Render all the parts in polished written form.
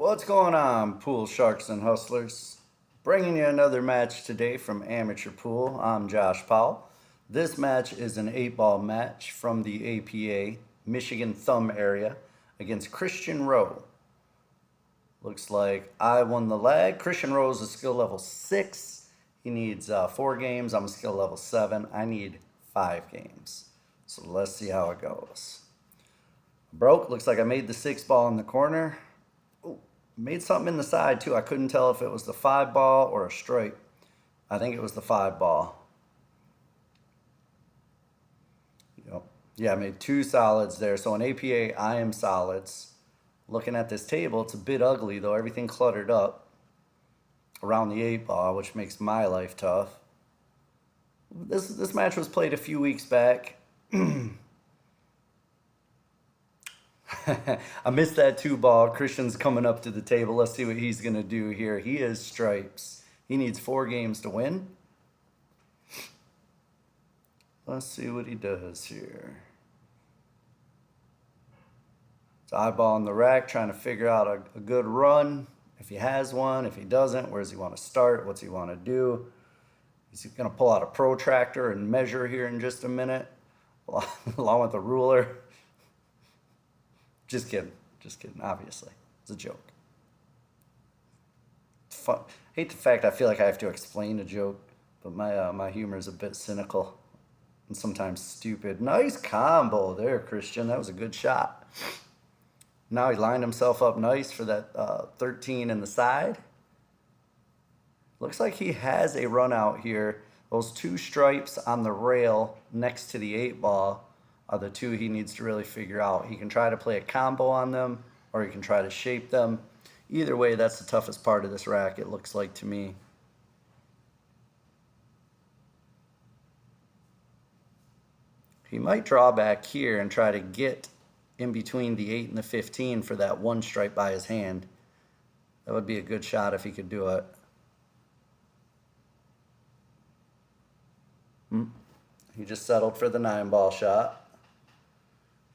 What's going on, pool sharks and hustlers? Bringing you another match today from Amateur Pool. I'm Josh Powell. This match is an 8-ball match from the APA, Michigan Thumb area, against Christian Rowe. Looks like I won the leg. Christian Rowe is a skill level 6. He needs 4 games. I'm a skill level 7. I need 5 games. So let's see how it goes. Broke. Looks like I made the 6-ball in the corner. Made something in the side too. I couldn't tell if it was the 5-ball or a straight. I think it was the 5-ball. Yep. Yeah, I made 2 solids there. So in APA, I am solids. Looking at this table, it's a bit ugly though. Everything cluttered up around the 8-ball, which makes my life tough. This match was played a few weeks back. I missed that 2-ball. Christian's coming up to the table. Let's see what he's going to do here. He is stripes. He needs 4 games to win. Let's see what he does here. It's eyeball in the rack, trying to figure out a good run. If he has one, if he doesn't, where does he want to start? What's he want to do? He's going to pull out a protractor and measure here in just a minute, along with a ruler. Just kidding, obviously. It's a joke. Fun. I hate the fact I feel like I have to explain a joke, but my humor is a bit cynical and sometimes stupid. Nice combo there, Christian. That was a good shot. Now he lined himself up nice for that 13 in the side. Looks like he has a run out here. Those 2 stripes on the rail next to the 8-ball are the 2 he needs to really figure out. He can try to play a combo on them, or he can try to shape them. Either way, that's the toughest part of this rack, it looks like to me. He might draw back here and try to get in between the 8 and the 15 for that 1 stripe by his hand. That would be a good shot if he could do it. He just settled for the 9-ball shot.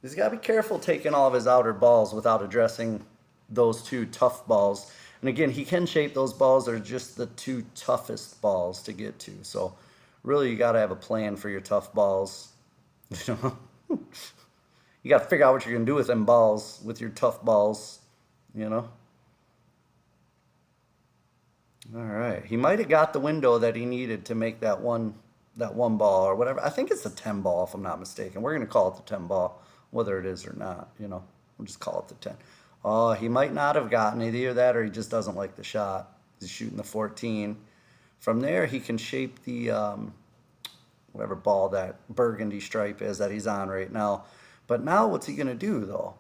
He's got to be careful taking all of his outer balls without addressing those 2 tough balls. And again, he can shape those balls. They're just the 2 toughest balls to get to. So really, you got to have a plan for your tough balls. You got to figure out what you're going to do with them balls, with your tough balls, you know. All right. He might have got the window that he needed to make that one ball or whatever. I think it's a 10-ball if I'm not mistaken. We're going to call it the 10-ball. Whether it is or not, you know, we'll just call it the 10. Oh, he might not have gotten it, either that or he just doesn't like the shot. He's shooting the 14. From there, he can shape the whatever ball that burgundy stripe is that he's on right now. But now what's he going to do, though?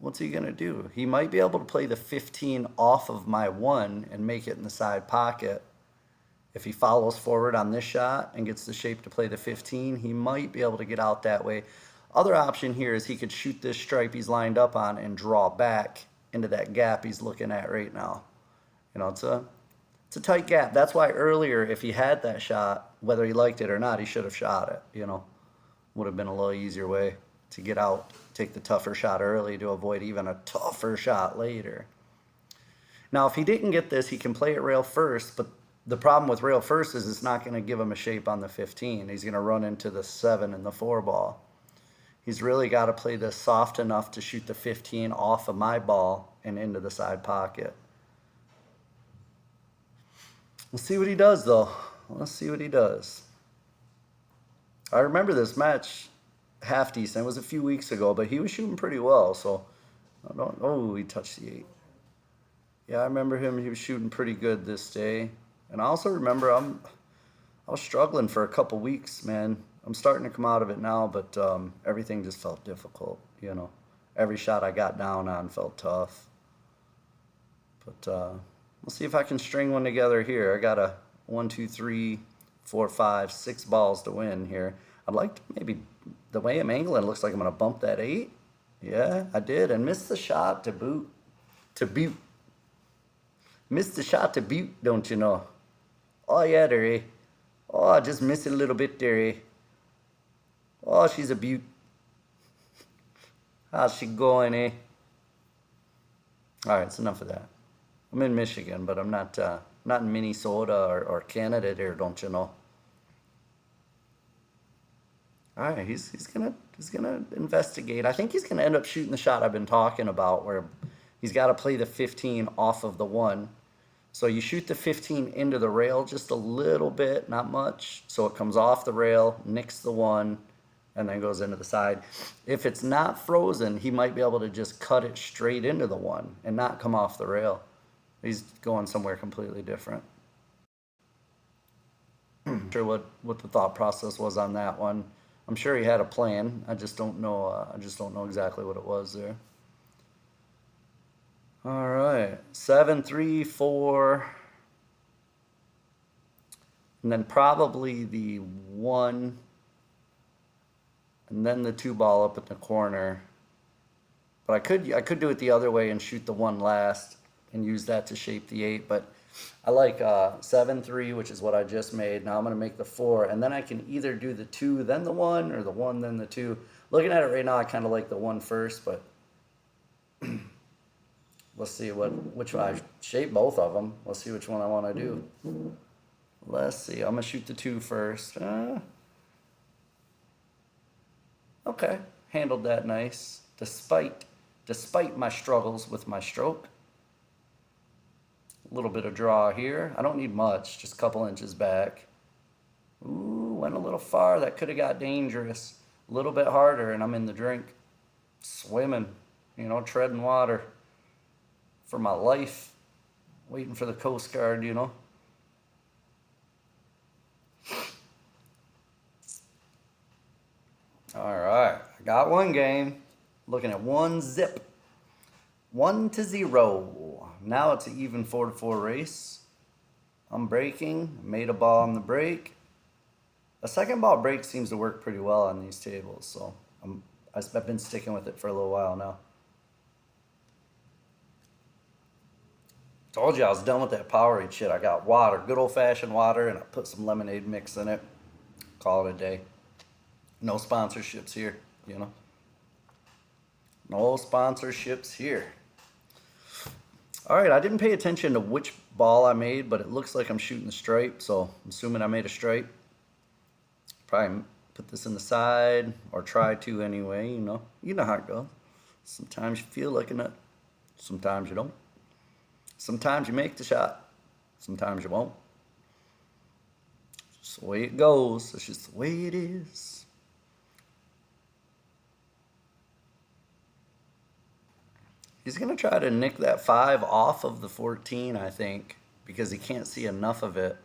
What's he going to do? He might be able to play the 15 off of my 1 and make it in the side pocket. If he follows forward on this shot and gets the shape to play the 15, he might be able to get out that way. Other option here is he could shoot this stripe he's lined up on and draw back into that gap he's looking at right now. You know, it's a tight gap. That's why earlier, if he had that shot, whether he liked it or not, he should have shot it, you know. Would have been a little easier way to get out, take the tougher shot early to avoid even a tougher shot later. Now, if he didn't get this, he can play it rail first, but the problem with rail first is it's not going to give him a shape on the 15. He's going to run into the 7 and the 4-ball. He's really got to play this soft enough to shoot the 15 off of my ball and into the side pocket. We'll see what he does, though. Let's see what he does. I remember this match half decent. It was a few weeks ago, but he was shooting pretty well. So I don't. Oh, he touched the 8. Yeah, I remember him. He was shooting pretty good this day. And I also remember I was struggling for a couple weeks, man. I'm starting to come out of it now, but everything just felt difficult, you know. Every shot I got down on felt tough. But we'll see if I can string one together here. I got a 1, 2, 3, 4, 5, 6 balls to win here. I'd like to maybe, the way I'm angling, it looks like I'm going to bump that 8. Yeah, I did, and missed the shot to boot. Missed the shot to boot, don't you know? Oh, yeah, there, eh? Oh, I just missed it a little bit there, eh? Oh, she's a beaut. How's she going, eh? All right, it's enough of that. I'm in Michigan, but I'm not in Minnesota or Canada there, don't you know? All right, he's gonna investigate. I think he's gonna end up shooting the shot I've been talking about, where he's got to play the 15 off of the one. So you shoot the 15 into the rail just a little bit, not much, so it comes off the rail, nicks the one, and then goes into the side. If it's not frozen, he might be able to just cut it straight into the one and not come off the rail. He's going somewhere completely different. Not sure what the thought process was on that one. I'm sure he had a plan. I just don't know. I just don't know exactly what it was there. All right, 7-3-4, and then probably the one, and then the two ball up in the corner. But I could do it the other way and shoot the one last and use that to shape the eight. But I like 7-3, which is what I just made. Now I'm gonna make the four, and then I can either do the two then the one, or the one then the two. Looking at it right now, I kind of like the one first, but let's see which one I shape both of them. Let's see which one I want to do. Let's see. I'm gonna shoot the two first. Okay, handled that nice, despite my struggles with my stroke. A little bit of draw here. I don't need much, just a couple inches back. Ooh, went a little far. That could have got dangerous. A little bit harder, and I'm in the drink, swimming, treading water for my life, waiting for the Coast Guard. All right, I got one game. Looking at one zip. 1-0. Now it's an even 4-4 race. I'm breaking. Made a ball on the break. A second ball break seems to work pretty well on these tables, so I've been sticking with it for a little while now. Told you I was done with that Powerade shit. I got water, good old fashioned water, and I put some lemonade mix in it. Call it a day. No sponsorships here, No sponsorships here. All right, I didn't pay attention to which ball I made, but it looks like I'm shooting the stripe, so I'm assuming I made a stripe. Probably put this in the side, or try to anyway, You know how it goes. Sometimes you feel like a nut. Sometimes you don't. Sometimes you make the shot. Sometimes you won't. It's the way it goes. It's just the way it is. He's going to try to nick that 5 off of the 14, I think, because he can't see enough of it.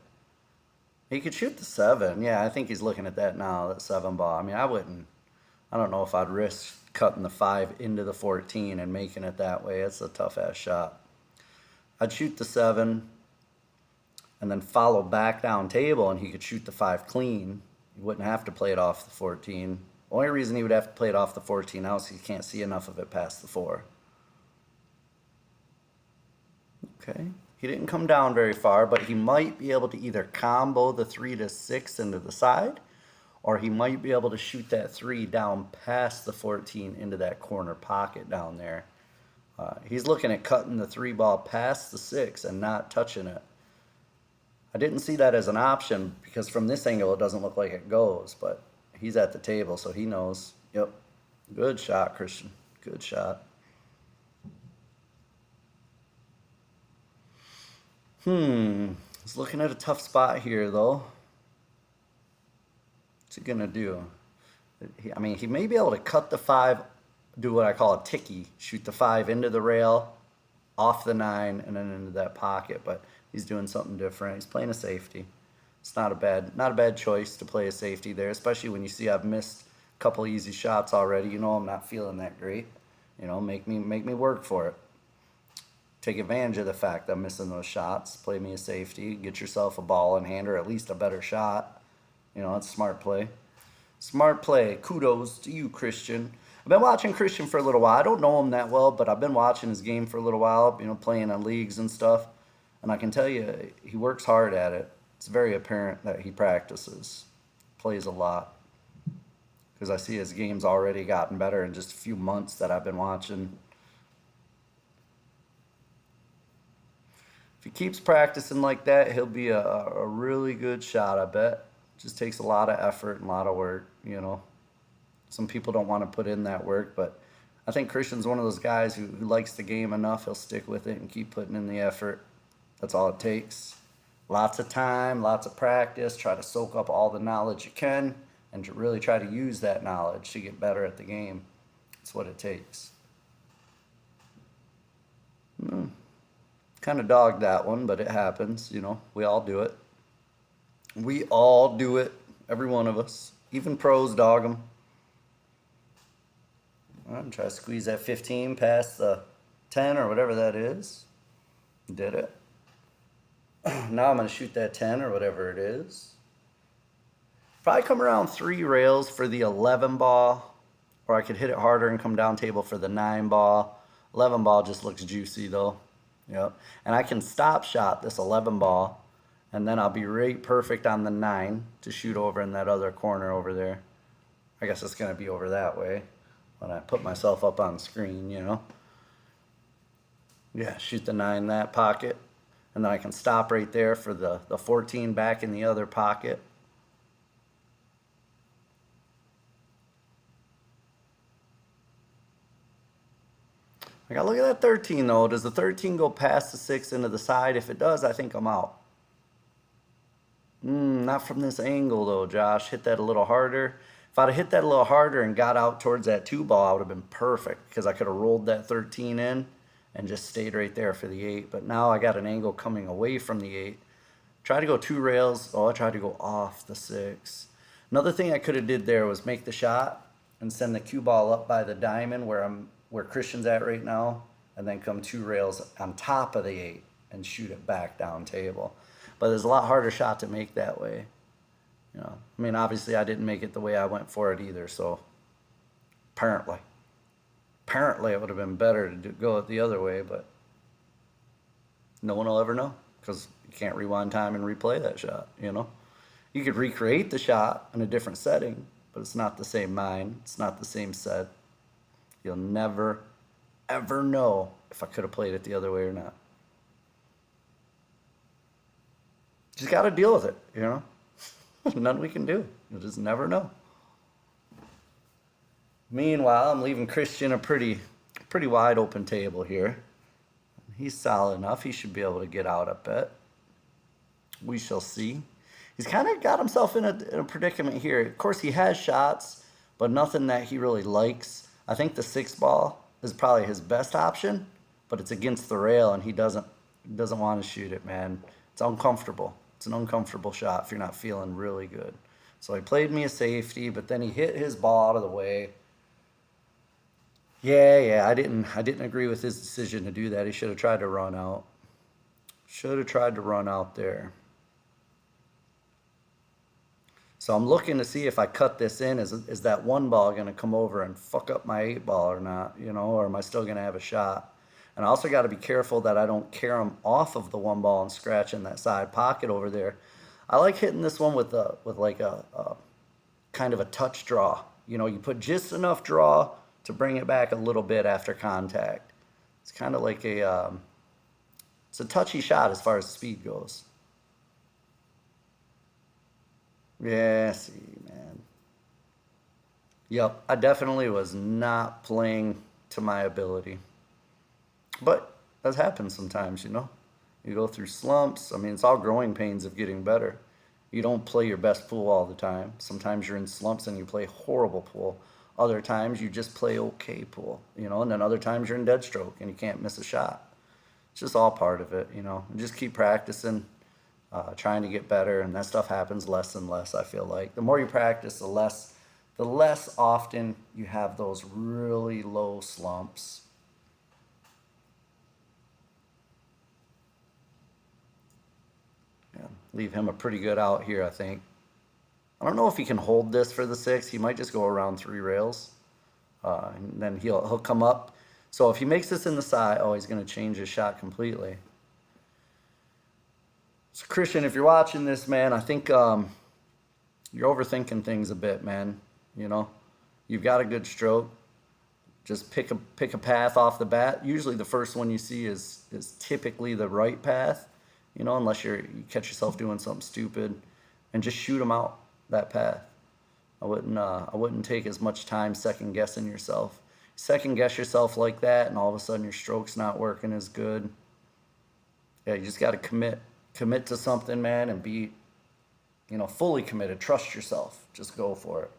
He could shoot the 7. Yeah, I think he's looking at that now, that 7 ball. I mean, I don't know if I'd risk cutting the 5 into the 14 and making it that way. It's a tough-ass shot. I'd shoot the 7 and then follow back down table, and he could shoot the 5 clean. He wouldn't have to play it off the 14. Only reason he would have to play it off the 14 now is he can't see enough of it past the 4. Okay. He didn't come down very far, but he might be able to either combo the 3 to 6 into the side, or he might be able to shoot that 3 down past the 14 into that corner pocket down there. He's looking at cutting the 3 ball past the 6 and not touching it. I didn't see that as an option because from this angle it doesn't look like it goes, but he's at the table, so he knows. Yep. Good shot, Christian. Good shot. He's looking at a tough spot here, though. What's he gonna do? He may be able to cut the 5, do what I call a ticky, shoot the 5 into the rail, off the 9, and then into that pocket. But he's doing something different. He's playing a safety. It's not a bad choice to play a safety there, especially when you see I've missed a couple easy shots already. I'm not feeling that great. Make me work for it. Take advantage of the fact that I'm missing those shots. Play me a safety. Get yourself a ball in hand, or at least a better shot. It's smart play. Smart play. Kudos to you, Christian. I've been watching Christian for a little while. I don't know him that well, but I've been watching his game for a little while, playing in leagues and stuff. And I can tell you, he works hard at it. It's very apparent that he practices, plays a lot. Because I see his game's already gotten better in just a few months that I've been watching. he keeps practicing like that, he'll be a really good shot, I bet. Just takes a lot of effort and a lot of work, you know. Some people don't want to put in that work, but I think Christian's one of those guys who likes the game enough. He'll stick with it and keep putting in the effort. That's all it takes. Lots of time, lots of practice. Try to soak up all the knowledge you can and to really try to use that knowledge to get better at the game. That's what it takes. Kind of dogged that one, but it happens, you know. We all do it. We all do it. Every one of us. Even pros dog them. All right, try to squeeze that 15 past the 10 or whatever that is. Did it. Now I'm going to shoot that 10 or whatever it is. Probably come around 3 rails for the 11 ball, or I could hit it harder and come down table for the 9 ball. 11 ball just looks juicy though. Yep. And I can stop shot this 11 ball, and then I'll be right perfect on the 9 to shoot over in that other corner over there. I guess it's going to be over that way when I put myself up on screen, you know. Yeah, shoot the 9 that pocket. And then I can stop right there for the 14 back in the other pocket. I gotta look at that 13 though. Does the 13 go past the 6 into the side? If it does, I think I'm out. Not from this angle though, Josh. Hit that a little harder. If I'd have hit that a little harder and got out towards that 2 ball, I would have been perfect because I could have rolled that 13 in and just stayed right there for the 8. But now I got an angle coming away from the 8. Try to go 2 rails. Oh, I tried to go off the 6. Another thing I could have did there was make the shot and send the cue ball up by the diamond where Christian's at right now, and then come 2 rails on top of the 8 and shoot it back down table. But there's a lot harder shot to make that way. You know, I mean, obviously I didn't make it the way I went for it either, so apparently it would have been better to go it the other way, but no one will ever know because you can't rewind time and replay that shot, you know. You could recreate the shot in a different setting, but it's not the same mind. It's not the same set. You'll never, ever know if I could have played it the other way or not. Just got to deal with it, you know. Nothing we can do. You'll just never know. Meanwhile, I'm leaving Christian a pretty wide open table here. He's solid enough. He should be able to get out a bit. We shall see. He's kind of got himself in a predicament here. Of course, he has shots, but nothing that he really likes. I think the 6 ball is probably his best option, but it's against the rail, and he doesn't want to shoot it, man. It's uncomfortable. It's an uncomfortable shot if you're not feeling really good. So he played me a safety, but then he hit his ball out of the way. Yeah, I didn't agree with his decision to do that. He should have tried to run out. Should have tried to run out there. So I'm looking to see if I cut this in, is that 1 ball going to come over and fuck up my 8 ball or not, you know, or am I still going to have a shot? And I also got to be careful that I don't carry him off of the 1 ball and scratch in that side pocket over there. I like hitting this one with like a kind of a touch draw. You know, you put just enough draw to bring it back a little bit after contact. It's kind of like it's a touchy shot as far as speed goes. Yeah, see, man. Yep, I definitely was not playing to my ability. But that happens sometimes, you know. You go through slumps. I mean, it's all growing pains of getting better. You don't play your best pool all the time. Sometimes you're in slumps and you play horrible pool. Other times you just play okay pool, you know, and then other times you're in dead stroke and you can't miss a shot. It's just all part of it, you know. And just keep practicing, trying to get better, and that stuff happens less and less, I feel like. The more you practice, the less often you have those really low slumps. Yeah, leave him a pretty good out here, I think. I don't know if he can hold this for the 6. He might just go around 3 rails. And then he'll come up. So if he makes this in the side, oh, he's going to change his shot completely. So Christian, if you're watching this, man, I think you're overthinking things a bit, man. You know, you've got a good stroke. Just pick a path off the bat. Usually the first one you see is typically the right path. you know, unless you catch yourself doing something stupid, and just shoot them out that path. I wouldn't take as much time second guessing yourself. Second guess yourself like that, and all of a sudden your stroke's not working as good. Yeah, you just got to commit to something, man, and be, fully committed. Trust yourself. Just go for it.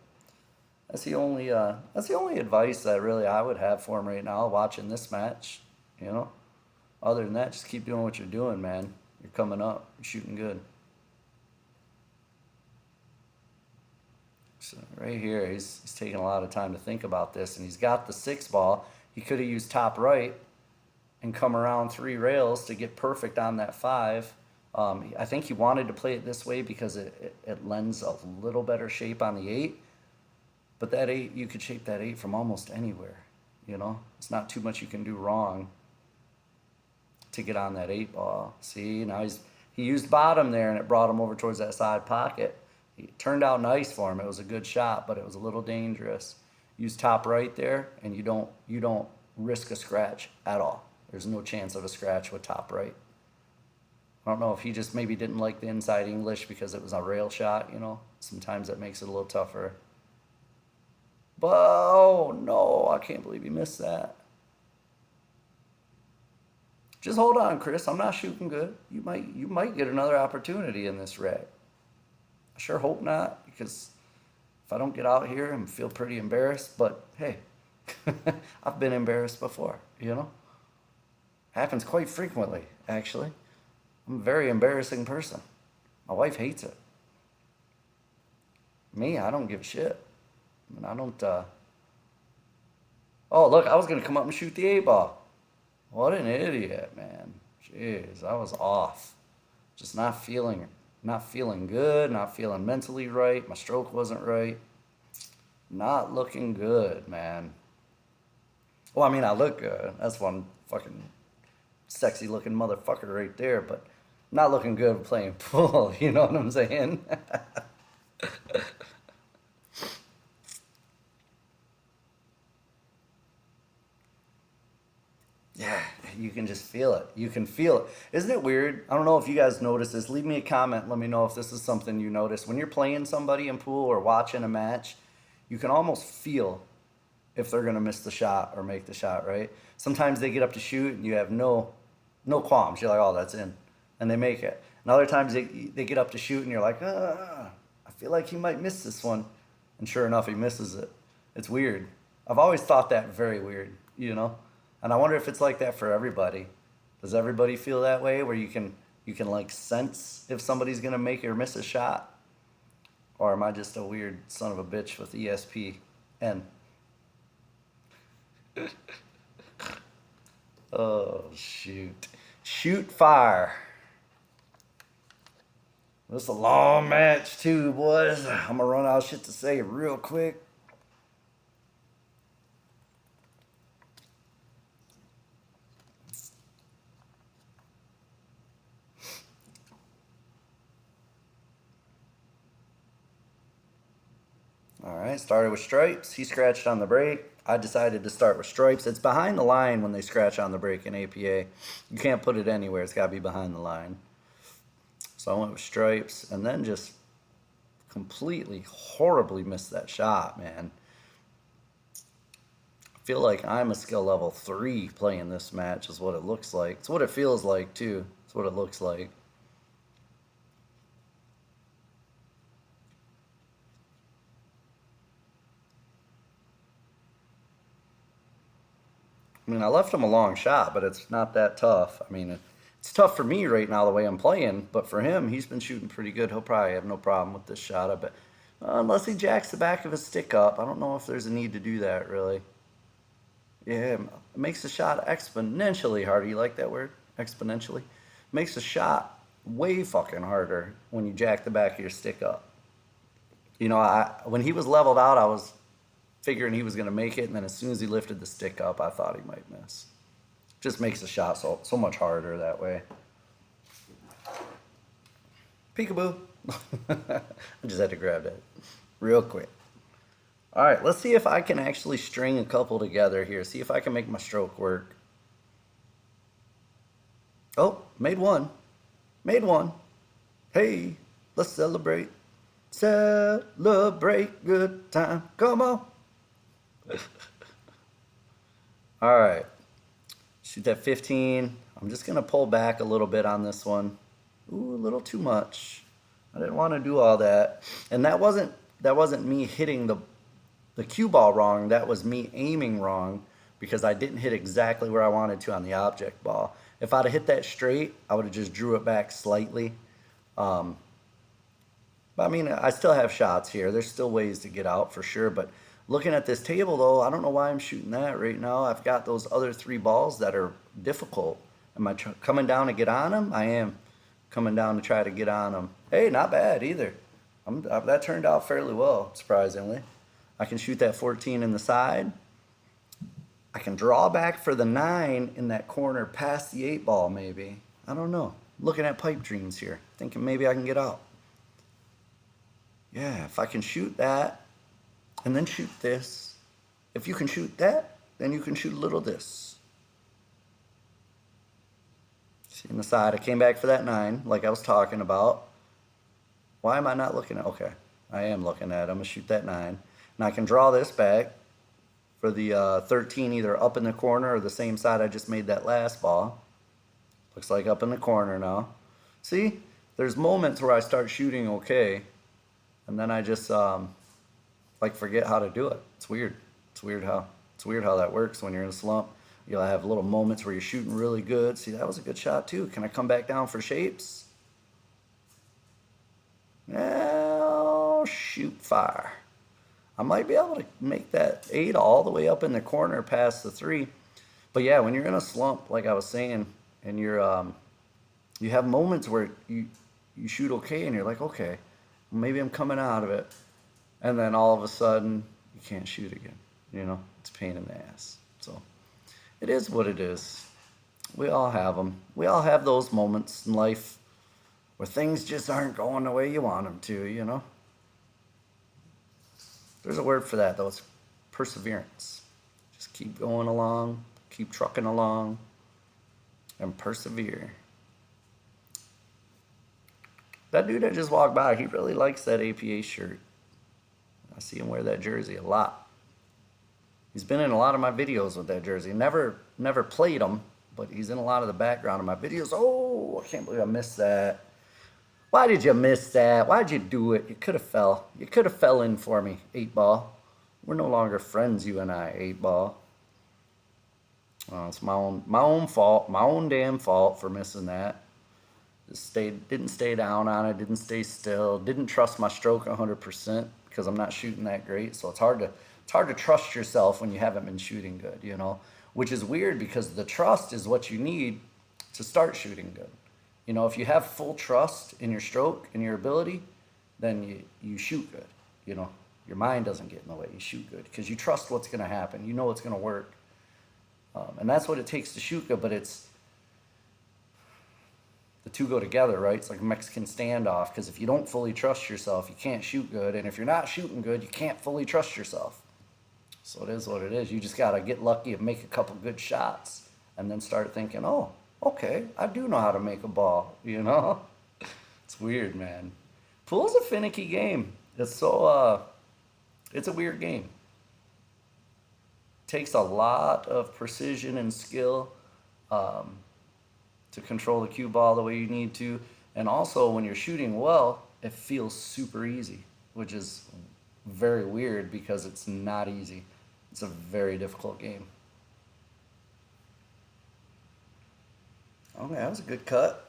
That's the only advice that really I would have for him right now, watching this match. You know, other than that, just keep doing what you're doing, man. You're coming up. You're shooting good. So right here, he's taking a lot of time to think about this, and he's got the 6 ball. He could have used top right and come around 3 rails to get perfect on that 5. I think he wanted to play it this way because it lends a little better shape on the 8. But that 8, you could shape that 8 from almost anywhere. You know, it's not too much you can do wrong to get on that 8 ball. See, now he used bottom there, and it brought him over towards that side pocket. It turned out nice for him. It was a good shot, but it was a little dangerous. Use top right there, and you don't risk a scratch at all. There's no chance of a scratch with top right. I don't know if he just maybe didn't like the inside English because it was a rail shot, you know. Sometimes that makes it a little tougher. But, oh no, I can't believe he missed that. Just hold on, Chris. I'm not shooting good. You might get another opportunity in this rack. I sure hope not, because if I don't get out here, I'm feel pretty embarrassed. But hey, I've been embarrassed before, you know. Happens quite frequently, actually. I'm a very embarrassing person. My wife hates it. Me, I don't give a shit. I mean, I don't. Oh, look, I was gonna come up and shoot the 8 ball. What an idiot, man. Jeez, I was off. Just not feeling good, not feeling mentally right. My stroke wasn't right. Not looking good, man. Well, I mean, I look good. That's one fucking sexy looking motherfucker right there, but not looking good playing pool. You know what I'm saying? Yeah, you can just feel it. You can feel it. Isn't it weird? I don't know if you guys notice this. Leave me a comment. Let me know if this is something you notice. When you're playing somebody in pool or watching a match, you can almost feel if they're gonna miss the shot or make the shot, right? Sometimes they get up to shoot and you have no qualms. You're like, oh, that's in, and they make it. And other times they get up to shoot and you're like, I feel like he might miss this one, and sure enough, he misses it. It's weird. I've always thought that very weird, you know. And I wonder if it's like that for everybody. Does everybody feel that way, where you can like sense if somebody's gonna make or miss a shot, or am I just a weird son of a bitch with ESPN? Oh shoot, shoot fire. This is a long match too, boys. I'm gonna run out of shit to say real quick. All right, started with stripes. He scratched on the break. I decided to start with stripes. It's behind the line when they scratch on the break in APA. You can't put it anywhere. It's got to be behind the line. So I went with stripes, and then just completely, horribly missed that shot, man. I feel like I'm a skill level 3 playing this match is what it looks like. It's what it feels like, too. It's what it looks like. I mean, I left him a long shot, but it's not that tough. I mean, it's tough for me right now the way I'm playing, but for him, he's been shooting pretty good. He'll probably have no problem with this shot. I bet, unless he jacks the back of his stick up. I don't know if there's a need to do that really. Yeah, it makes the shot exponentially harder. You like that word? Exponentially? Makes the shot way fucking harder when you jack the back of your stick up. You know, when he was leveled out, I was figuring he was going to make it, and then as soon as he lifted the stick up, I thought he might miss. Just makes the shot so much harder that way. Peekaboo. I just had to grab that real quick. All right, let's see if I can actually string a couple together here. See if I can make my stroke work. Oh, made one. Made one. Hey, let's celebrate. Celebrate good time. Come on. All right. Shoot that 15. I'm just going to pull back a little bit on this one. Ooh, a little too much. I didn't want to do all that. And that wasn't me hitting the cue ball wrong. That was me aiming wrong because I didn't hit exactly where I wanted to on the object ball. If I'd have hit that straight, I would have just drew it back slightly. But I mean, I still have shots here. There's still ways to get out for sure. But looking at this table, though, I don't know why I'm shooting that right now. I've got those other three balls that are difficult. Am I coming down to get on them? I am coming down to try to get on them. Hey, not bad either. That turned out fairly well, surprisingly. I can shoot that 14 in the side. I can draw back for the 9 in that corner past the 8 ball, maybe. I don't know. Looking at pipe dreams here, thinking maybe I can get out. Yeah, if I can shoot that and then shoot this. If you can shoot that, then you can shoot a little this. See in the side, I came back for that 9, like I was talking about. Why am I not looking at? Okay, I am looking at it. I'm gonna shoot that 9. Now I can draw this back for the 13, either up in the corner or the same side I just made that last ball. Looks like up in the corner now. See, there's moments where I start shooting okay, and then I just like forget how to do it. It's weird. It's weird how that works when you're in a slump. You'll have little moments where you're shooting really good. See, that was a good shot too. Can I come back down for shapes? Now shoot fire. I might be able to make that 8 all the way up in the corner past the 3. But yeah, when you're in a slump, like I was saying, and you have moments where you shoot okay and you're like, okay, maybe I'm coming out of it. And then all of a sudden, you can't shoot again. You know, it's a pain in the ass. So it is what it is. We all have them. We all have those moments in life where things just aren't going the way you want them to, you know. There's a word for that, though. It's perseverance. Just keep going along, keep trucking along, and persevere. That dude that just walked by, he really likes that APA shirt. I see him wear that jersey a lot. He's been in a lot of my videos with that jersey. Never played him, but he's in a lot of the background of my videos. Oh, I can't believe I missed that. Why did you miss that? Why'd you do it? You could have fell. You could have fell in for me, 8 ball. We're no longer friends, you and I, 8 ball. It's my own fault, my own damn fault for missing that. Didn't stay down on it, didn't stay still, didn't trust my stroke 100% because I'm not shooting that great. So it's hard to trust yourself when you haven't been shooting good, you know, which is weird because the trust is what you need to start shooting good. You know, if you have full trust in your stroke and your ability, then you shoot good. You know, your mind doesn't get in the way. You shoot good because you trust what's going to happen. You know it's going to work. And that's what it takes to shoot good, but it's the two go together, right? It's like a Mexican standoff because if you don't fully trust yourself, you can't shoot good. And if you're not shooting good, you can't fully trust yourself. So it is what it is. You just got to get lucky and make a couple good shots and then start thinking, oh, okay, I do know how to make a ball, you know? It's weird, man. Pool's a finicky game. It's it's a weird game. Takes a lot of precision and skill to control the cue ball the way you need to. And also, when you're shooting well, it feels super easy, which is very weird because it's not easy. It's a very difficult game. Okay, that was a good cut.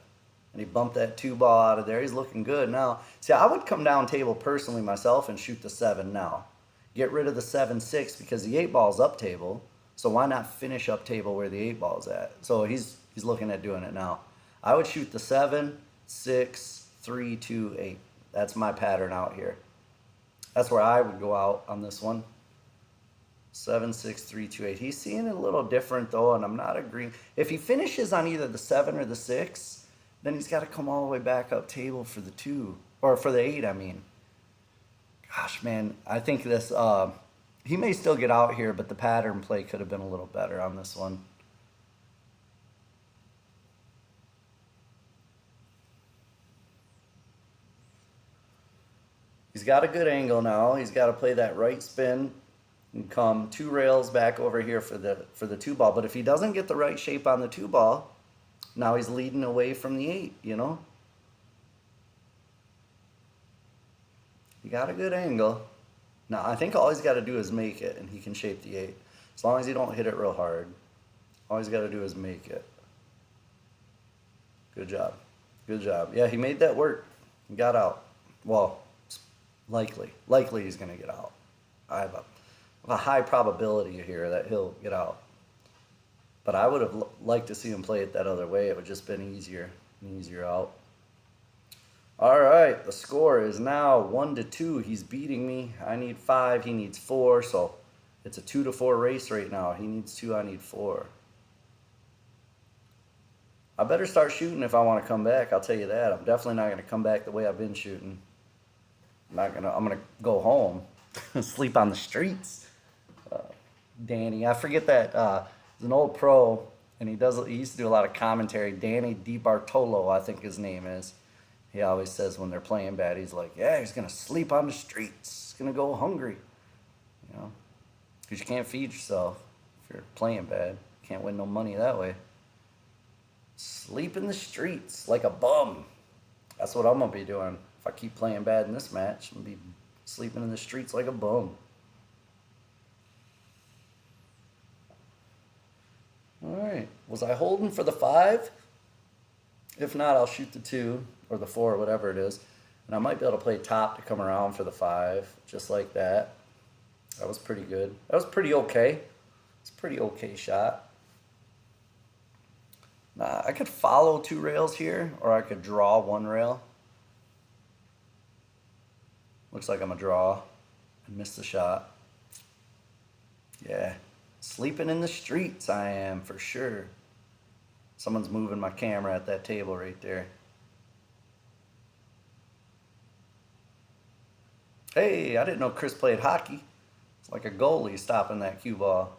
And he bumped that 2 ball out of there. He's looking good now. See, I would come down table personally myself and shoot the 7 now. Get rid of the 7-6 because the 8 ball's up table. So why not finish up table where the 8 ball's at? So he's looking at doing it now. I would shoot the 7, 6, 3, 2, 8. That's my pattern out here. That's where I would go out on this one. 7, 6, 3, 2, 8. He's seeing it a little different though, and I'm not agreeing. If he finishes on either the 7 or the 6, then he's got to come all the way back up table for the 2, or for the 8, I mean. Gosh, man, I think this, he may still get out here, but the pattern play could have been a little better on this one. He's got a good angle now. He's got to play that right spin and come 2 rails back over here for the 2 ball. But if he doesn't get the right shape on the 2 ball, now he's leading away from the 8, you know? He got a good angle. Now, I think all he's got to do is make it, and he can shape the 8. As long as he don't hit it real hard. All he's got to do is make it. Good job. Good job. Yeah, he made that work. He got out. Well, likely. Likely he's going to get out. I have a high probability here that he'll get out. But I would have liked to see him play it that other way. It would just been easier. An easier out. All right, the score is now 1-2. He's beating me. I need 5. He needs 4. So it's a 2-4 race right now. He needs 2. I need 4. I better start shooting if I want to come back. I'll tell you that. I'm definitely not going to come back the way I've been shooting. I'm gonna go home, sleep on the streets. Danny, I forget that. He's an old pro, and he used to do a lot of commentary. Danny DiBartolo, I think his name is. He always says when they're playing bad, he's like, yeah, he's going to sleep on the streets. He's going to go hungry. You know, because you can't feed yourself if you're playing bad. You can't win no money that way. Sleep in the streets like a bum. That's what I'm going to be doing. If I keep playing bad in this match, I'm going to be sleeping in the streets like a bum. All right. Was I holding for the 5? If not, I'll shoot the 2 or the 4, whatever it is. And I might be able to play top to come around for the 5, just like that. That was pretty good. That was pretty okay. It's a pretty okay shot. Now, I could follow 2 rails here, or I could draw 1 rail. Looks like I'm a draw. I missed the shot. Yeah. Sleeping in the streets I am, for sure. Someone's moving my camera at that table right there. Hey, I didn't know Chris played hockey. It's like a goalie stopping that cue ball.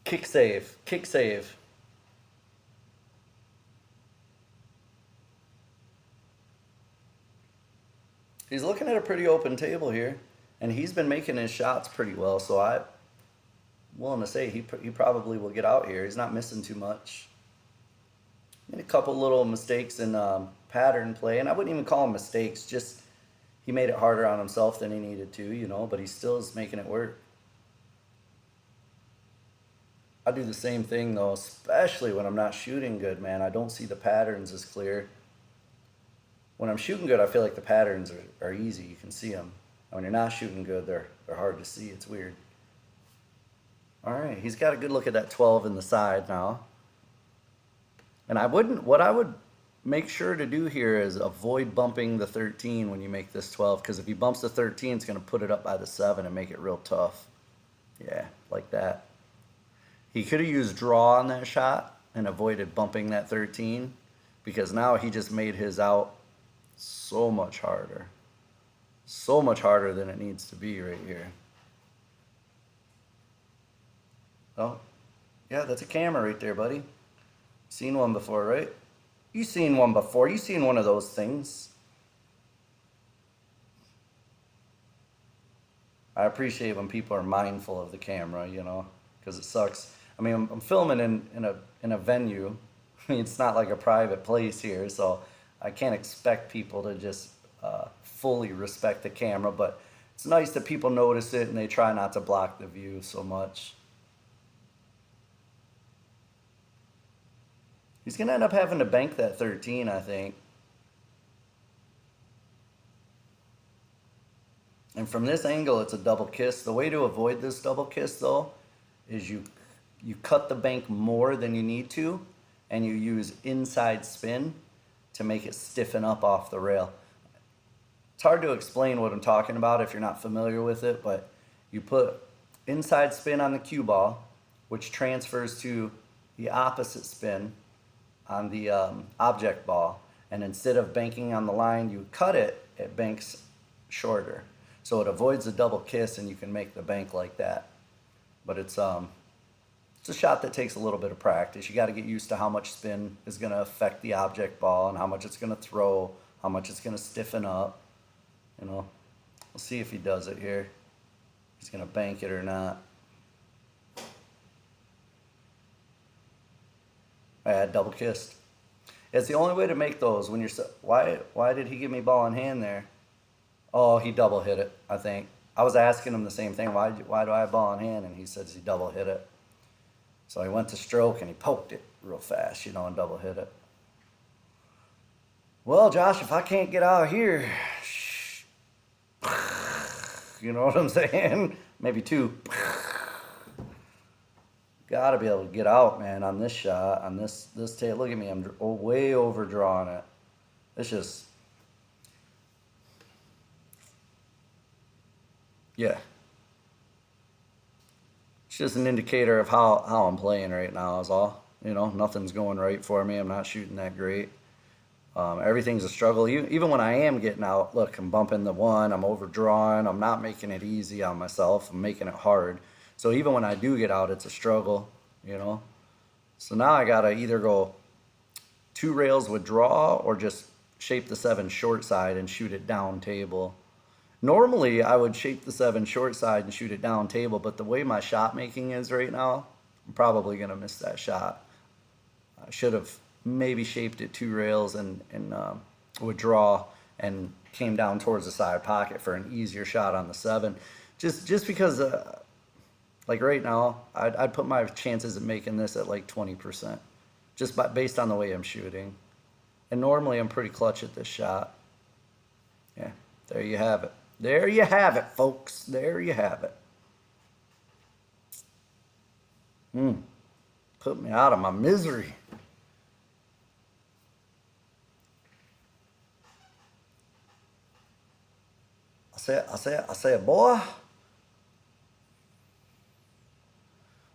Kick save. Kick save. He's looking at a pretty open table here. And he's been making his shots pretty well, so I'm willing to say he probably will get out here. He's not missing too much. Made a couple little mistakes in pattern play, and I wouldn't even call them mistakes, just he made it harder on himself than he needed to, you know, but he still is making it work. I do the same thing, though, especially when I'm not shooting good, man. I don't see the patterns as clear. When I'm shooting good, I feel like the patterns are easy. You can see them. When you're not shooting good, they're hard to see. It's weird. All right, he's got a good look at that 12 in the side now. And what I would make sure to do here is avoid bumping the 13 when you make this 12, because if he bumps the 13, it's going to put it up by the 7 and make it real tough. Yeah, like that. He could have used draw on that shot and avoided bumping that 13, because now he just made his out so much harder. So much harder than it needs to be right here. Oh, yeah, that's a camera right there, buddy. Seen one before, right? You seen one before. You seen one of those things. I appreciate when people are mindful of the camera, you know, because it sucks. I mean, I'm filming in a venue. I mean, it's not like a private place here, so I can't expect people to just fully respect the camera, but it's nice that people notice it and they try not to block the view so much. He's going to end up having to bank that 13, I think. And from this angle, it's a double kiss. The way to avoid this double kiss, though, is you cut the bank more than you need to, and you use inside spin to make it stiffen up off the rail. It's hard to explain what I'm talking about if you're not familiar with it, but you put inside spin on the cue ball, which transfers to the opposite spin on the object ball, and instead of banking on the line, you cut it, it banks shorter. So it avoids a double kiss, and you can make the bank like that. But it's a shot that takes a little bit of practice. You got to get used to how much spin is going to affect the object ball and how much it's going to throw, how much it's going to stiffen up. You know, we'll see if he does it here. He's gonna bank it or not. I had double kissed. It's the only way to make those when you're. Why did he give me ball in hand there? Oh, he double hit it. I think I was asking him the same thing. Why do I have ball in hand? And he says he double hit it. So he went to stroke and he poked it real fast, and double hit it. Well, Josh, if I can't get out here, you know what I'm saying? Maybe two. Got to be able to get out, man, on this shot, on this tail. Look at me, I'm way overdrawing it. It's just, yeah. It's just an indicator of how I'm playing right now is all. Nothing's going right for me. I'm not shooting that great. Everything's a struggle. Even when I am getting out, look, I'm bumping the one, I'm overdrawing, I'm not making it easy on myself, I'm making it hard. So even when I do get out, it's a struggle. So now I gotta either go 2 rails with draw or just shape the 7 short side and shoot it down table. Normally I would shape the 7 short side and shoot it down table, but the way my shot making is right now, I'm probably gonna miss that shot. I should have maybe shaped it 2 rails and would draw and came down towards the side pocket for an easier shot on the 7. Just because, like right now, I'd put my chances of making this at like 20%, just based on the way I'm shooting. And normally I'm pretty clutch at this shot. Yeah, there you have it. There you have it, folks. There you have it. Put me out of my misery. I say, boy.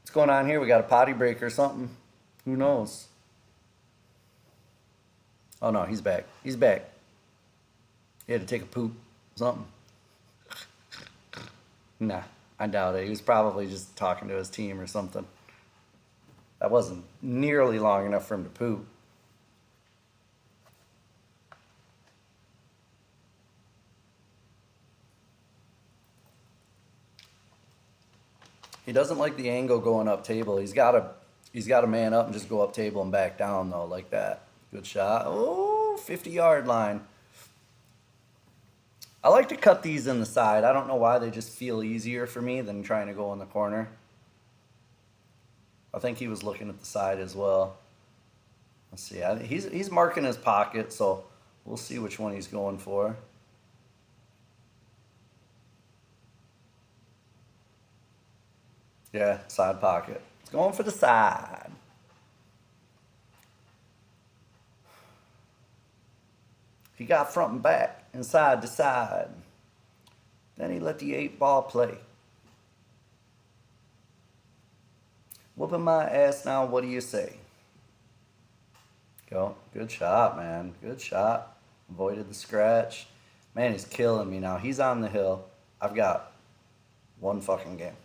What's going on here? We got a potty break or something. Who knows? Oh no, he's back. He's back. He had to take a poop. Something. Nah, I doubt it. He was probably just talking to his team or something. That wasn't nearly long enough for him to poop. He doesn't like the angle going up table. He's got to man up and just go up table and back down though, like that. Good shot. Oh, 50-yard line. I like to cut these in the side. I don't know why, they just feel easier for me than trying to go in the corner. I think he was looking at the side as well. Let's see. He's marking his pocket, so we'll see which one he's going for. Yeah, side pocket. He's going for the side. He got front and back and side to side. Then he let the 8-ball play. Whooping my ass now, what do you say? Go. Good shot, man. Good shot. Avoided the scratch. Man, he's killing me now. He's on the hill. I've got one fucking game.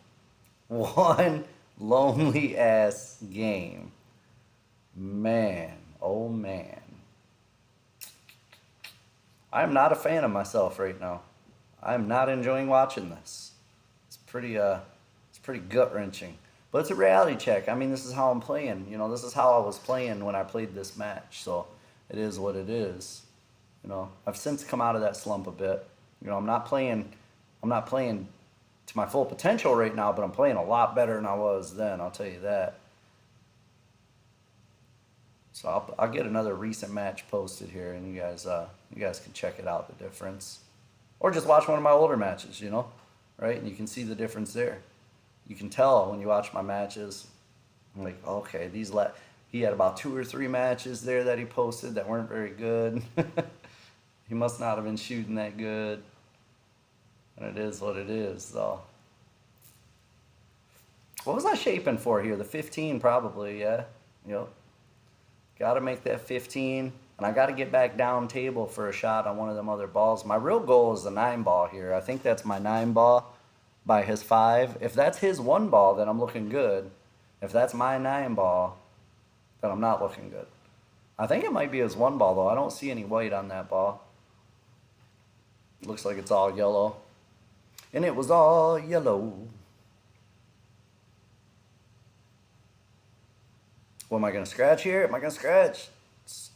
One lonely ass game. Man, oh man. I'm not a fan of myself right now. I'm not enjoying watching this. It's pretty gut wrenching. But it's a reality check. I mean, this is how I'm playing. This is how I was playing when I played this match. So it is what it is. I've since come out of that slump a bit. I'm not playing to my full potential right now, but I'm playing a lot better than I was then, I'll tell you that. So I'll get another recent match posted here, and you guys can check it out, the difference. Or just watch one of my older matches, right? And you can see the difference there. You can tell when you watch my matches. I'm like, okay, he had about 2 or 3 matches there that he posted that weren't very good. He must not have been shooting that good. And it is what it is, though. What was I shaping for here? The 15, probably, yeah. Yep. Got to make that 15. And I got to get back down table for a shot on one of them other balls. My real goal is the 9-ball here. I think that's my 9-ball by his 5. If that's his 1-ball, then I'm looking good. If that's my 9-ball, then I'm not looking good. I think it might be his 1-ball, though. I don't see any white on that ball. Looks like it's all yellow. And it was all yellow. What am I gonna scratch here? Am I gonna scratch?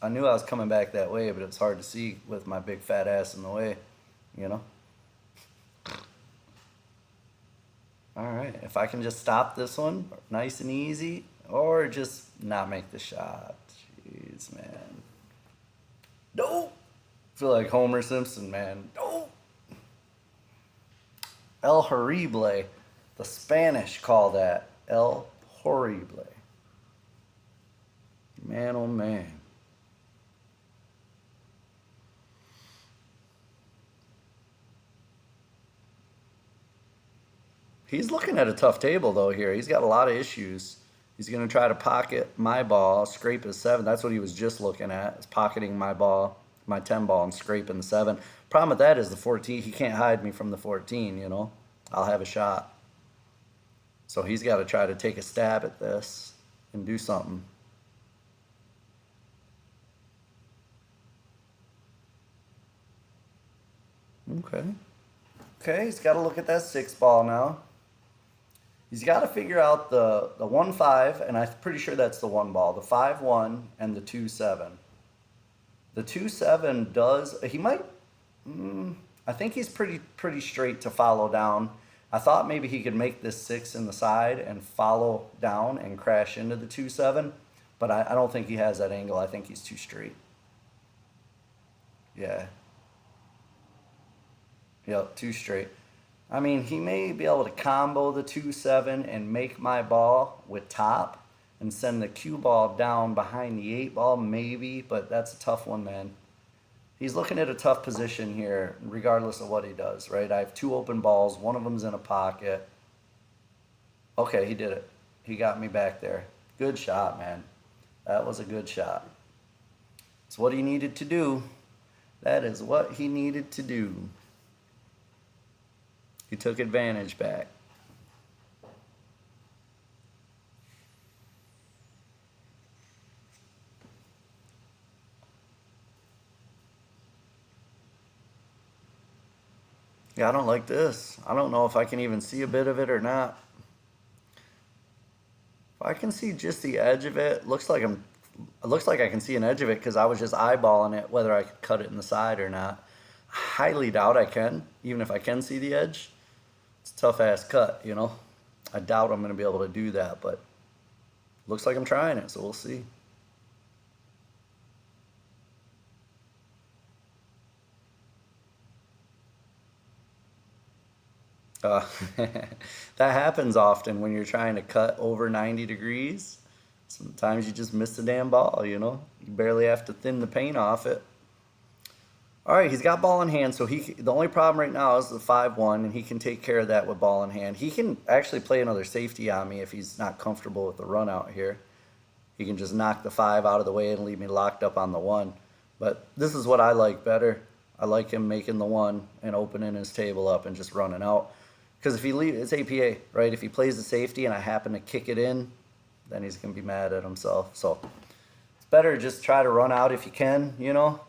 I knew I was coming back that way, but it's hard to see with my big fat ass in the way, you know? Alright, if I can just stop this one, nice and easy, or just not make the shot. Jeez, man. Nope! I feel like Homer Simpson, man. Nope! El horrible. The Spanish call that El horrible. Man, oh man. He's looking at a tough table though here. He's got a lot of issues. He's going to try to pocket my ball, scrape his 7. That's what he was just looking at, is pocketing my ball, my 10 ball, and scraping the 7. Problem with that is the 14. He can't hide me from the 14, you know. I'll have a shot. So he's got to try to take a stab at this and do something. Okay. Okay, he's got to look at that 6 ball now. He's got to figure out the 1-5, and I'm pretty sure that's the 1 ball, the 5-1 and the 2-7. The 2-7 does, he might, I think he's pretty straight to follow down. I thought maybe he could make this 6 in the side and follow down and crash into the 2-7, but I don't think he has that angle. I think he's too straight. Yeah. Yep, too straight. I mean, he may be able to combo the 2-7 and make my ball with top and send the cue ball down behind the 8 ball, maybe, but that's a tough one, man. He's looking at a tough position here, regardless of what he does, right? I have 2 open balls. One of them's in a pocket. Okay, he did it. He got me back there. Good shot, man. That was a good shot. It's what he needed to do. That is what he needed to do. He took advantage back. Yeah, I don't like this. I don't know if I can even see a bit of it or not. If I can see just the edge of it, it looks like I can see an edge of it because I was just eyeballing it, whether I could cut it in the side or not. I highly doubt I can, even if I can see the edge. It's a tough ass cut, you know. I doubt I'm going to be able to do that, but looks like I'm trying it, so we'll see. Uh, that happens often when you're trying to cut over 90 degrees. Sometimes you just miss the damn ball, you know. You barely have to thin the paint off it. All right, he's got ball in hand, so the only problem right now is the 5-1, and he can take care of that with ball in hand. He can actually play another safety on me if he's not comfortable with the run out here. He can just knock the 5 out of the way and leave me locked up on the 1. But this is what I like better. I like him making the 1 and opening his table up and just running out. Because if he leaves, it's APA, right? If he plays the safety and I happen to kick it in, then he's going to be mad at himself. So it's better to just try to run out if you can, you know.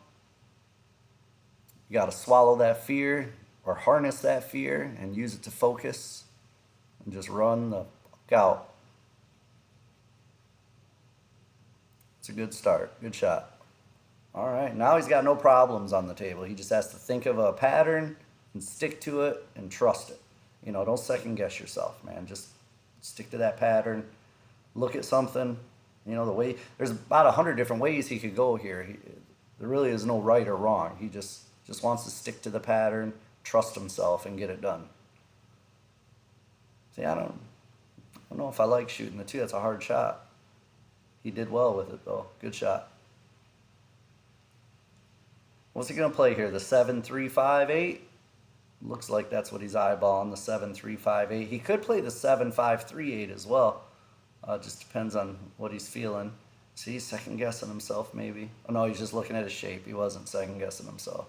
You got to swallow that fear or harness that fear and use it to focus and just run the fuck out. It's a good start. Good shot. All right, now he's got no problems on the table. He just has to think of a pattern and stick to it and trust it. You know, don't second guess yourself, man. Just stick to that pattern. Look at something. You know, there's about 100 different ways he could go here. There really is no right or wrong. He just wants to stick to the pattern, trust himself, and get it done. See, I don't know if I like shooting the 2. That's a hard shot. He did well with it, though. Good shot. What's he going to play here? The 7-3-5-8? Looks like that's what he's eyeballing, the 7-3-5-8. He could play the 7-5-3-8 as well. Just depends on what he's feeling. See, he's second guessing himself maybe. Oh no, he's just looking at his shape. He wasn't second guessing himself.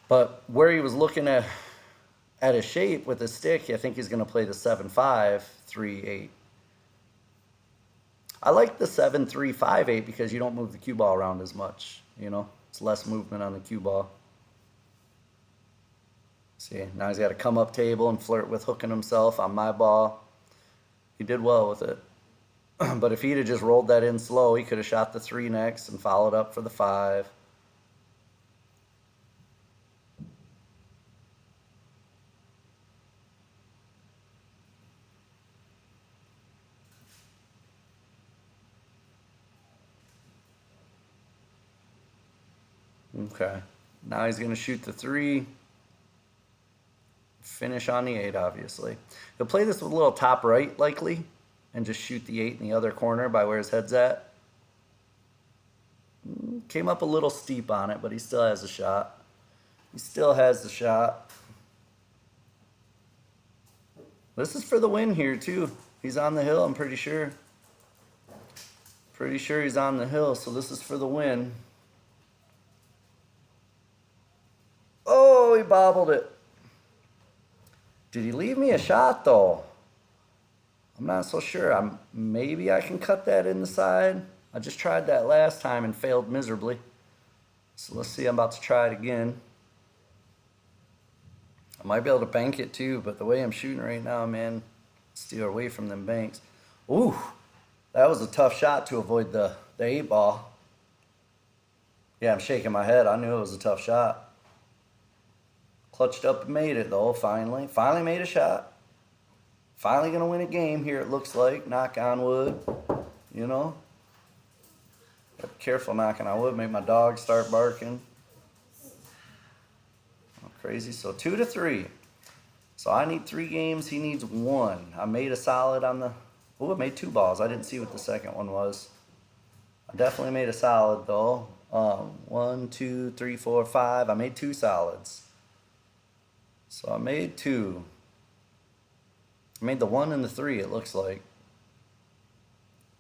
But where he was looking at his shape with his stick, I think he's going to play the 7-5-3-8. I like the 7-3-5-8 because you don't move the cue ball around as much. You know, it's less movement on the cue ball. See, now he's got to come up table and flirt with hooking himself on my ball. He did well with it. But if he'd have just rolled that in slow, he could have shot the 3 next and followed up for the 5. Okay. Now he's going to shoot the 3. Finish on the 8, obviously. He'll play this with a little top right, likely, and just shoot the 8 in the other corner by where his head's at. Came up a little steep on it, but he still has a shot. He still has the shot. This is for the win here, too. He's on the hill, I'm pretty sure. Pretty sure he's on the hill, so this is for the win. Oh, he bobbled it. Did he leave me a shot, though? I'm not so sure. Maybe I can cut that in the side. I just tried that last time and failed miserably. So let's see. I'm about to try it again. I might be able to bank it, too, but the way I'm shooting right now, man, steer away from them banks. Ooh, that was a tough shot to avoid the 8 ball. Yeah, I'm shaking my head. I knew it was a tough shot. Clutched up and made it, though, finally. Finally made a shot. Finally going to win a game here, it looks like. Knock on wood, you know. Gotta be careful knocking on wood. Make my dog start barking. Oh, crazy. So 2-3. So I need 3 games. He needs 1. I made a solid on the... Oh, I made 2 balls. I didn't see what the second one was. I definitely made a solid, though. 1, 2, 3, 4, 5. I made 2 solids. So I made 2. I made the 1 and the 3, it looks like.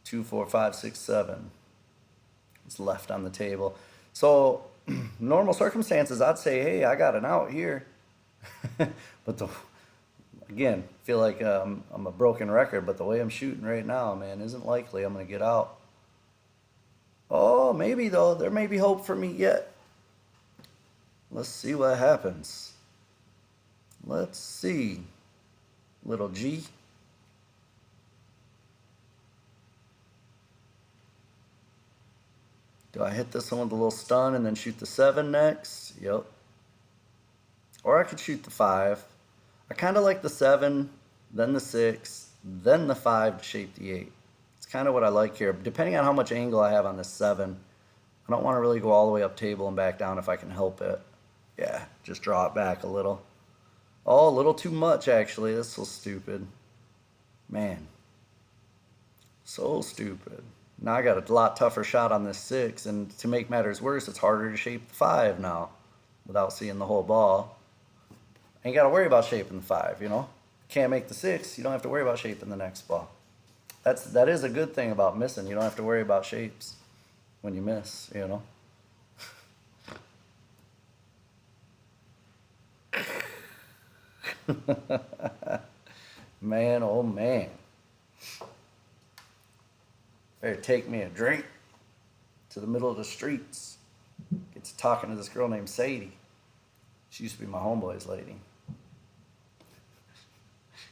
2, 4, 5, 6, 7. It's left on the table. So, normal circumstances, I'd say, hey, I got an out here. But again, feel like I'm a broken record, but the way I'm shooting right now, man, isn't likely I'm going to get out. Oh, maybe, though. There may be hope for me yet. Let's see what happens. Let's see. Little G. Do I hit this one with a little stun and then shoot the 7 next? Yep. Or I could shoot the 5. I kind of like the 7, then the 6, then the 5 to shape the 8. It's kind of what I like here. Depending on how much angle I have on this 7, I don't want to really go all the way up table and back down if I can help it. Yeah, just draw it back a little. Oh, a little too much, actually. That's so stupid. Man. So stupid. Now I got a lot tougher shot on this 6, and to make matters worse, it's harder to shape the 5 now without seeing the whole ball. Ain't got to worry about shaping the 5, you know? Can't make the 6, you don't have to worry about shaping the next ball. That is a good thing about missing. You don't have to worry about shapes when you miss, you know? Man, oh man. Better take me a drink to the middle of the streets. Get to talking to this girl named Sadie. She used to be my homeboy's lady.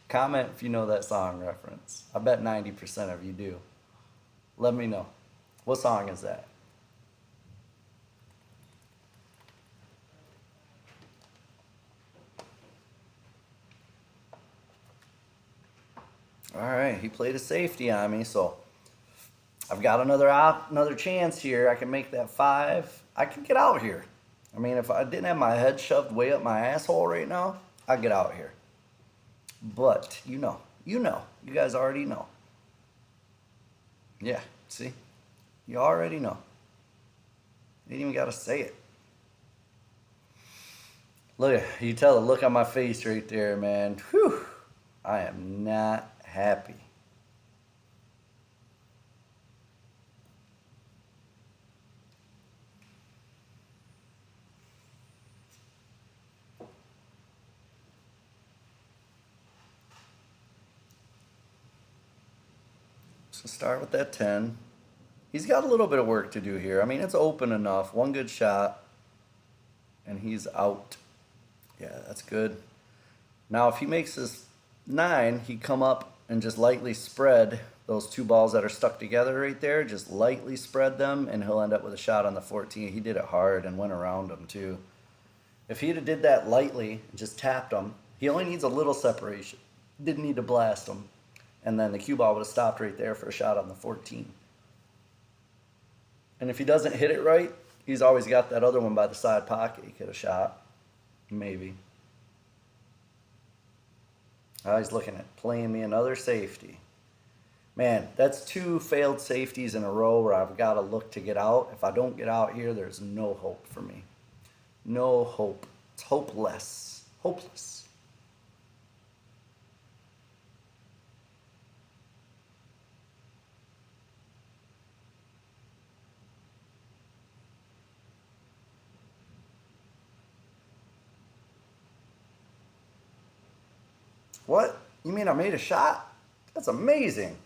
Comment if you know that song reference. I bet 90% of you do. Let me know. What song is that? All right, he played a safety on me, so I've got another chance here. I can make that 5. I can get out here. I mean, if I didn't have my head shoved way up my asshole right now, I'd get out here. But, you guys already know. Yeah, see? You already know. You ain't even got to say it. Look, you tell the look on my face right there, man. Whew, I am not happy. So start with that 10. He's got a little bit of work to do here. I mean, it's open enough. One good shot, and he's out. Yeah, that's good. Now, if he makes his 9, he'd come up and just lightly spread those two balls that are stuck together right there, just lightly spread them, and he'll end up with a shot on the 14. He did it hard and went around them too. If he'd have did that lightly, just tapped them, he only needs a little separation. Didn't need to blast them. And then the cue ball would have stopped right there for a shot on the 14. And if he doesn't hit it right, he's always got that other one by the side pocket. He could have shot. Maybe. Oh, he's looking at playing me another safety. Man, that's 2 failed safeties in a row where I've got to look to get out. If I don't get out here, there's no hope for me. No hope. It's hopeless. Hopeless. What? You mean I made a shot? That's amazing.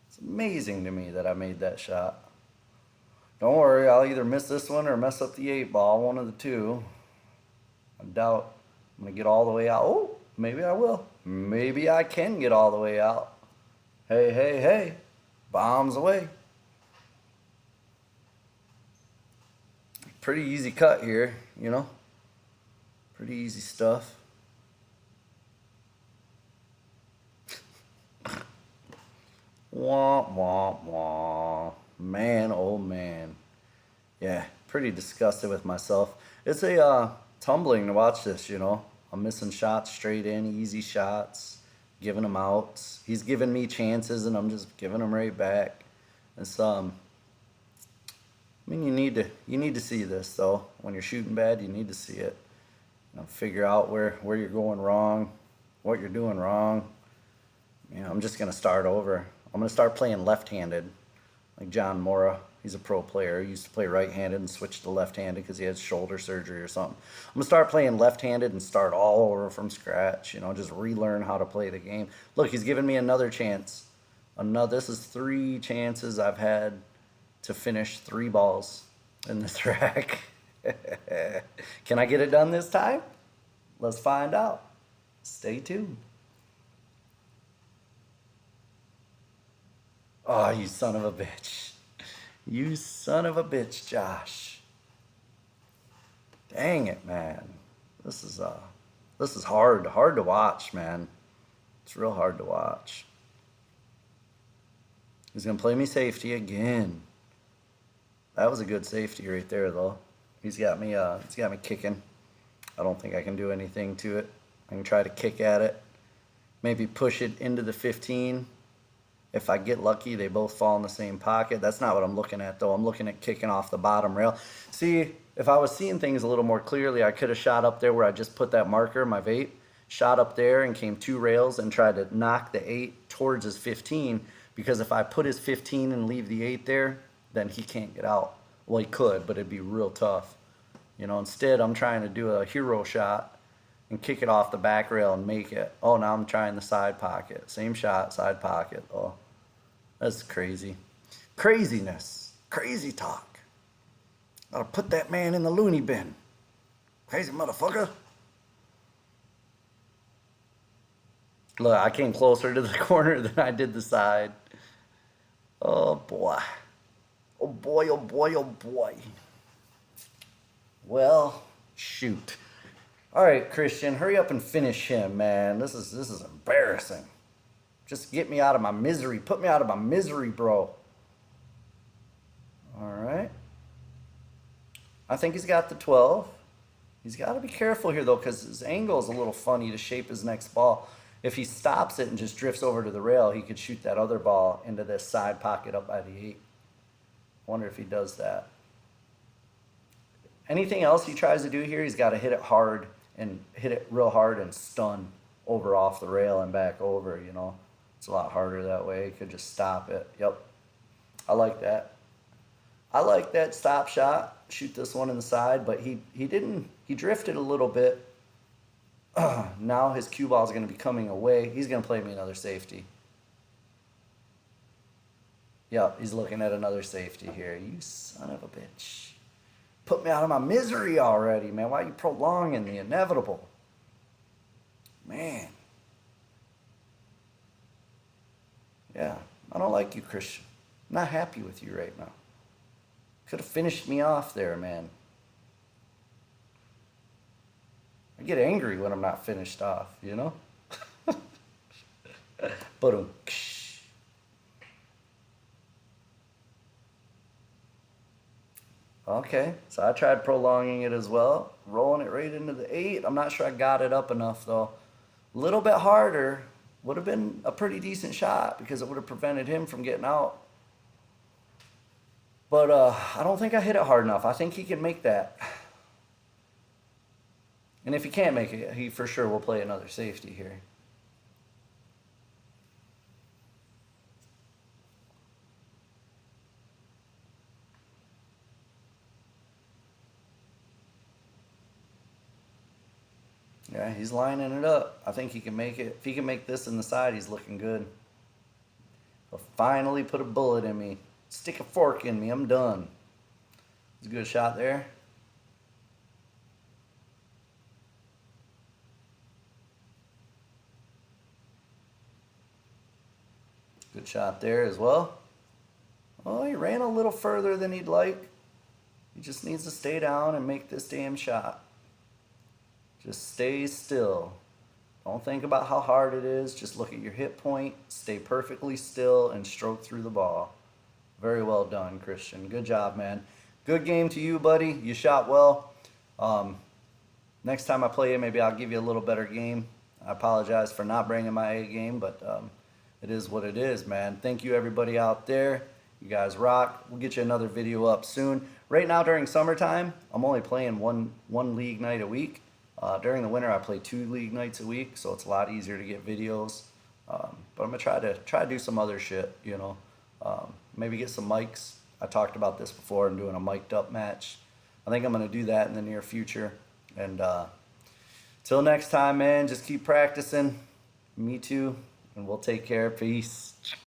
It's amazing to me that I made that shot. Don't worry, I'll either miss this one or mess up the 8 ball, one of the two. I doubt I'm going to get all the way out. Oh, maybe I will. Maybe I can get all the way out. Hey, hey, hey. Bombs away. Pretty easy cut here, you know. Pretty easy stuff. Wah, wah, wah. Man, oh man. Yeah, pretty disgusted with myself. It's a tumbling to watch this, you know. I'm missing shots straight in, easy shots, giving them out. He's giving me chances and I'm just giving them right back. It's I mean you need to see this though. When you're shooting bad, you need to see it. You know, figure out where you're going wrong, what you're doing wrong. You know, I'm just gonna start over. I'm gonna start playing left-handed, like John Mora. He's a pro player. He used to play right-handed and switched to left-handed because he had shoulder surgery or something. I'm gonna start playing left-handed and start all over from scratch. You know, just relearn how to play the game. Look, he's giving me another chance. This is 3 chances I've had to finish 3 balls in this rack. Can I get it done this time? Let's find out. Stay tuned. Oh, you son of a bitch. You son of a bitch, Josh. Dang it, man. This is hard to watch, man. It's real hard to watch. He's gonna play me safety again. That was a good safety right there, though. He's got me kicking. I don't think I can do anything to it. I can try to kick at it. Maybe push it into the 15. If I get lucky, they both fall in the same pocket. That's not what I'm looking at, though. I'm looking at kicking off the bottom rail. See, if I was seeing things a little more clearly, I could have shot up there where I just put that marker, my vape, shot up there and came 2 rails and tried to knock the 8 towards his 15, because if I put his 15 and leave the 8 there, then he can't get out. Well, he could, but it'd be real tough. You know, instead, I'm trying to do a hero shot and kick it off the back rail and make it. Oh, now I'm trying the side pocket. Same shot, side pocket. Oh, that's crazy. Craziness. Crazy talk. Gotta put that man in the loony bin. Crazy motherfucker. Look, I came closer to the corner than I did the side. Oh, boy. Oh, boy, oh, boy, oh, boy. Well, shoot. All right, Christian, hurry up and finish him, man. This is embarrassing. Just get me out of my misery. Put me out of my misery, bro. All right. I think he's got the 12. He's got to be careful here, though, because his angle is a little funny to shape his next ball. If he stops it and just drifts over to the rail, he could shoot that other ball into this side pocket up by the 8. I wonder if he does that. Anything else he tries to do here, he's got to hit it hard and hit it real hard and stun over off the rail and back over, you know. It's a lot harder that way. He could just stop it. Yep. I like that. I like that stop shot. Shoot this one in the side, but he didn't. He drifted a little bit. Now his cue ball is going to be coming away. He's going to play me another safety. Yep, he's looking at another safety here. You son of a bitch. Put me out of my misery already, man. Why are you prolonging the inevitable? Man. Yeah, I don't like you, Christian. I'm not happy with you right now. Could have finished me off there, man. I get angry when I'm not finished off, you know? But okay, so I tried prolonging it as well, rolling it right into the 8. I'm not sure I got it up enough though. A little bit harder would have been a pretty decent shot because it would have prevented him from getting out. But I don't think I hit it hard enough. I think he can make that. And if he can't make it, he for sure will play another safety here. Yeah, he's lining it up. I think he can make it. If he can make this in the side, he's looking good. He'll finally put a bullet in me. Stick a fork in me. I'm done. It's a good shot there. Good shot there as well. Oh, he ran a little further than he'd like. He just needs to stay down and make this damn shot. Just stay still. Don't think about how hard it is. Just look at your hit point, stay perfectly still, and stroke through the ball. Very well done, Christian. Good job, man. Good game to you, buddy. You shot well. Next time I play you, maybe I'll give you a little better game. I apologize for not bringing my A game, but it is what it is, man. Thank you, everybody out there. You guys rock. We'll get you another video up soon. Right now, during summertime, I'm only playing one league night a week. During the winter, I play 2 league nights a week, so it's a lot easier to get videos. But I'm gonna try to do some other shit, you know. Maybe get some mics. I talked about this before and doing a mic'd up match. I think I'm gonna do that in the near future. And till next time, man, just keep practicing. Me too, and we'll take care. Peace.